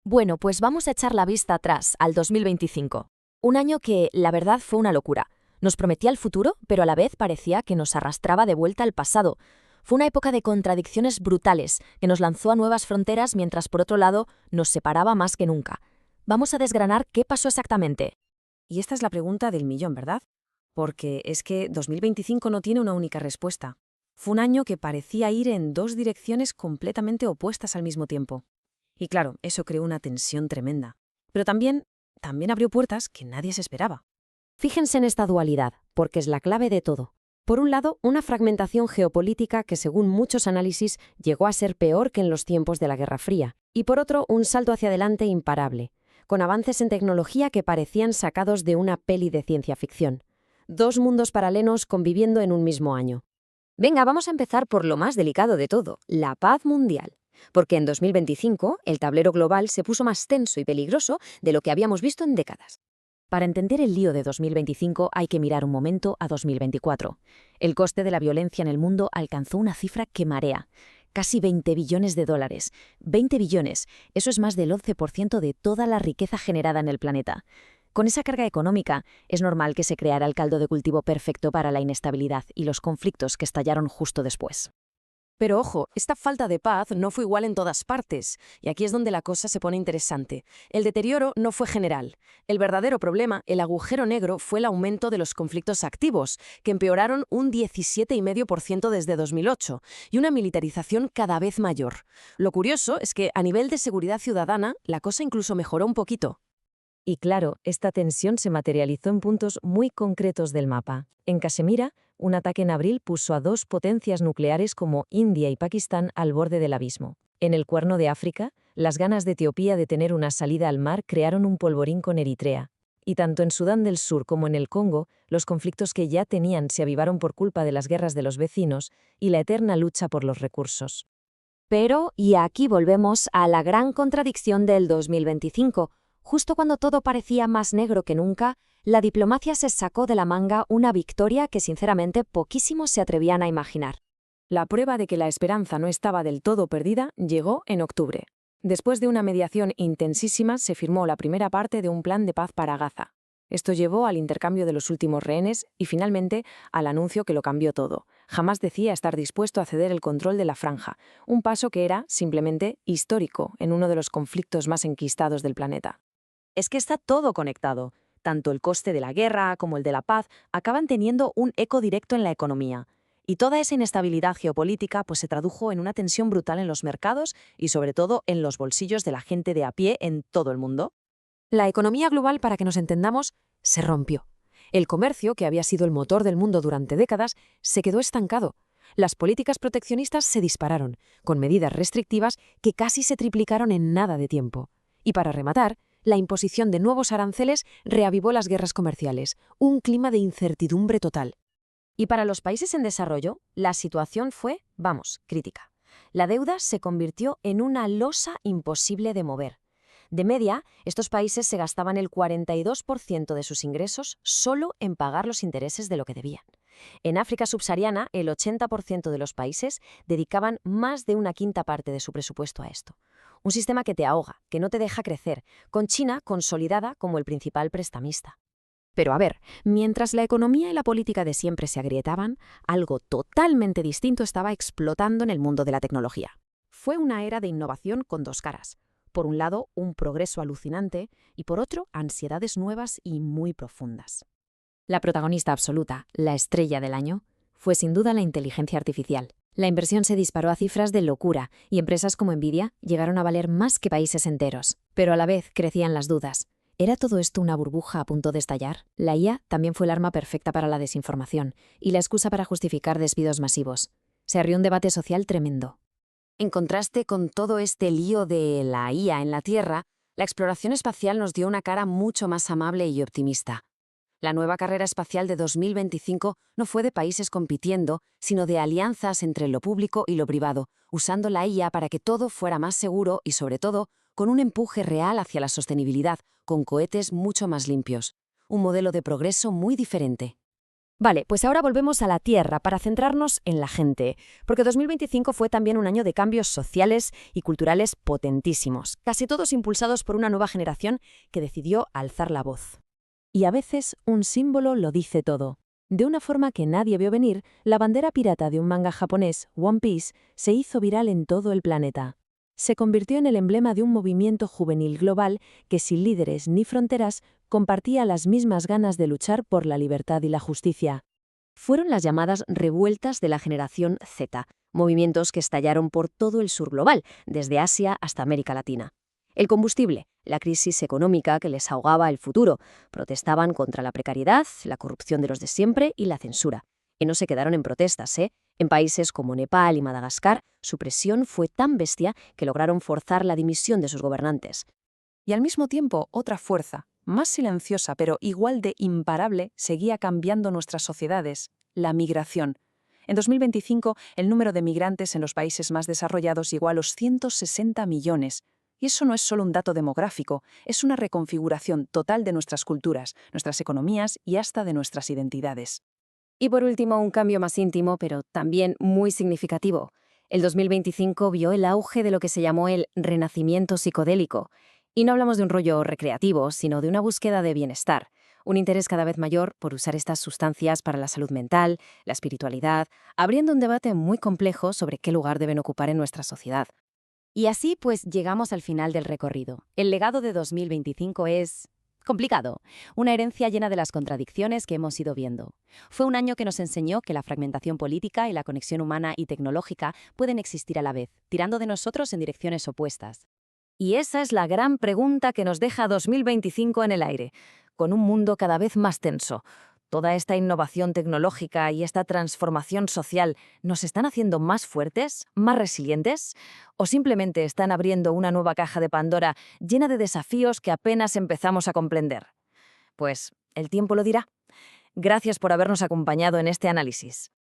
Bueno, pues vamos a echar la vista atrás, al 2025. Un año que, la verdad, fue una locura. Nos prometía el futuro, pero a la vez parecía que nos arrastraba de vuelta al pasado. Fue una época de contradicciones brutales, que nos lanzó a nuevas fronteras mientras, por otro lado, nos separaba más que nunca. Vamos a desgranar qué pasó exactamente. Y esta es la pregunta del millón, ¿verdad? Porque es que 2025 no tiene una única respuesta. Fue un año que parecía ir en dos direcciones completamente opuestas al mismo tiempo. Y claro, eso creó una tensión tremenda. Pero también abrió puertas que nadie se esperaba. Fíjense en esta dualidad, porque es la clave de todo. Por un lado, una fragmentación geopolítica que, según muchos análisis, llegó a ser peor que en los tiempos de la Guerra Fría. Y por otro, un salto hacia adelante imparable, con avances en tecnología que parecían sacados de una peli de ciencia ficción. Dos mundos paralelos conviviendo en un mismo año. Venga, vamos a empezar por lo más delicado de todo, la paz mundial. Porque en 2025 el tablero global se puso más tenso y peligroso de lo que habíamos visto en décadas. Para entender el lío de 2025 hay que mirar un momento a 2024. El coste de la violencia en el mundo alcanzó una cifra que marea. Casi 20 billones de dólares. 20 billones. Eso es más del 11% de toda la riqueza generada en el planeta. Con esa carga económica, es normal que se creara el caldo de cultivo perfecto para la inestabilidad y los conflictos que estallaron justo después. Pero ojo, esta falta de paz no fue igual en todas partes, y aquí es donde la cosa se pone interesante. El deterioro no fue general. El verdadero problema, el agujero negro, fue el aumento de los conflictos activos, que empeoraron un 17,5% desde 2008, y una militarización cada vez mayor. Lo curioso es que, a nivel de seguridad ciudadana, la cosa incluso mejoró un poquito. Y claro, esta tensión se materializó en puntos muy concretos del mapa. En Casemira, un ataque en abril puso a dos potencias nucleares como India y Pakistán al borde del abismo. En el Cuerno de África, las ganas de Etiopía de tener una salida al mar crearon un polvorín con Eritrea. Y tanto en Sudán del Sur como en el Congo, los conflictos que ya tenían se avivaron por culpa de las guerras de los vecinos y la eterna lucha por los recursos. Pero, y aquí volvemos a la gran contradicción del 2025, justo cuando todo parecía más negro que nunca, la diplomacia se sacó de la manga una victoria que sinceramente poquísimos se atrevían a imaginar. La prueba de que la esperanza no estaba del todo perdida llegó en octubre. Después de una mediación intensísima, se firmó la primera parte de un plan de paz para Gaza. Esto llevó al intercambio de los últimos rehenes y, finalmente, al anuncio que lo cambió todo. Jamás decía estar dispuesto a ceder el control de la franja, un paso que era, simplemente, histórico en uno de los conflictos más enquistados del planeta. Es que está todo conectado. Tanto el coste de la guerra como el de la paz acaban teniendo un eco directo en la economía. Y toda esa inestabilidad geopolítica pues se tradujo en una tensión brutal en los mercados y sobre todo en los bolsillos de la gente de a pie en todo el mundo. La economía global, para que nos entendamos, se rompió. El comercio, que había sido el motor del mundo durante décadas, se quedó estancado. Las políticas proteccionistas se dispararon, con medidas restrictivas que casi se triplicaron en nada de tiempo. Y para rematar, la imposición de nuevos aranceles reavivó las guerras comerciales, un clima de incertidumbre total. Y para los países en desarrollo, la situación fue, crítica. La deuda se convirtió en una losa imposible de mover. De media, estos países se gastaban el 42% de sus ingresos solo en pagar los intereses de lo que debían. En África subsahariana, el 80% de los países dedicaban más de una quinta parte de su presupuesto a esto. Un sistema que te ahoga, que no te deja crecer, con China consolidada como el principal prestamista. Pero a ver, mientras la economía y la política de siempre se agrietaban, algo totalmente distinto estaba explotando en el mundo de la tecnología. Fue una era de innovación con dos caras. Por un lado, un progreso alucinante y por otro, ansiedades nuevas y muy profundas. La protagonista absoluta, la estrella del año, fue sin duda la inteligencia artificial. La inversión se disparó a cifras de locura y empresas como Nvidia llegaron a valer más que países enteros. Pero a la vez crecían las dudas. ¿Era todo esto una burbuja a punto de estallar? La IA también fue el arma perfecta para la desinformación y la excusa para justificar despidos masivos. Se abrió un debate social tremendo. En contraste con todo este lío de la IA en la Tierra, la exploración espacial nos dio una cara mucho más amable y optimista. La nueva carrera espacial de 2025 no fue de países compitiendo, sino de alianzas entre lo público y lo privado, usando la IA para que todo fuera más seguro y, sobre todo, con un empuje real hacia la sostenibilidad, con cohetes mucho más limpios. Un modelo de progreso muy diferente. Vale, pues ahora volvemos a la Tierra para centrarnos en la gente, porque 2025 fue también un año de cambios sociales y culturales potentísimos, casi todos impulsados por una nueva generación que decidió alzar la voz. Y a veces un símbolo lo dice todo. De una forma que nadie vio venir, la bandera pirata de un manga japonés, One Piece, se hizo viral en todo el planeta. Se convirtió en el emblema de un movimiento juvenil global que, sin líderes ni fronteras, compartía las mismas ganas de luchar por la libertad y la justicia. Fueron las llamadas revueltas de la generación Z, movimientos que estallaron por todo el sur global, desde Asia hasta América Latina. El combustible, la crisis económica que les ahogaba el futuro, protestaban contra la precariedad, la corrupción de los de siempre y la censura. Y no se quedaron en protestas, ¿eh? En países como Nepal y Madagascar, su presión fue tan bestia que lograron forzar la dimisión de sus gobernantes. Y al mismo tiempo, otra fuerza, más silenciosa pero igual de imparable, seguía cambiando nuestras sociedades: la migración. En 2025, el número de migrantes en los países más desarrollados llegó a los 160 millones. Y eso no es solo un dato demográfico, es una reconfiguración total de nuestras culturas, nuestras economías y hasta de nuestras identidades. Y por último, un cambio más íntimo, pero también muy significativo. El 2025 vio el auge de lo que se llamó el renacimiento psicodélico. Y no hablamos de un rollo recreativo, sino de una búsqueda de bienestar, un interés cada vez mayor por usar estas sustancias para la salud mental, la espiritualidad, abriendo un debate muy complejo sobre qué lugar deben ocupar en nuestra sociedad. Y así pues llegamos al final del recorrido. El legado de 2025 es complicado, una herencia llena de las contradicciones que hemos ido viendo. Fue un año que nos enseñó que la fragmentación política y la conexión humana y tecnológica pueden existir a la vez, tirando de nosotros en direcciones opuestas. Y esa es la gran pregunta que nos deja 2025 en el aire, con un mundo cada vez más tenso. ¿Toda esta innovación tecnológica y esta transformación social nos están haciendo más fuertes, más resilientes? ¿O simplemente están abriendo una nueva caja de Pandora llena de desafíos que apenas empezamos a comprender? Pues el tiempo lo dirá. Gracias por habernos acompañado en este análisis.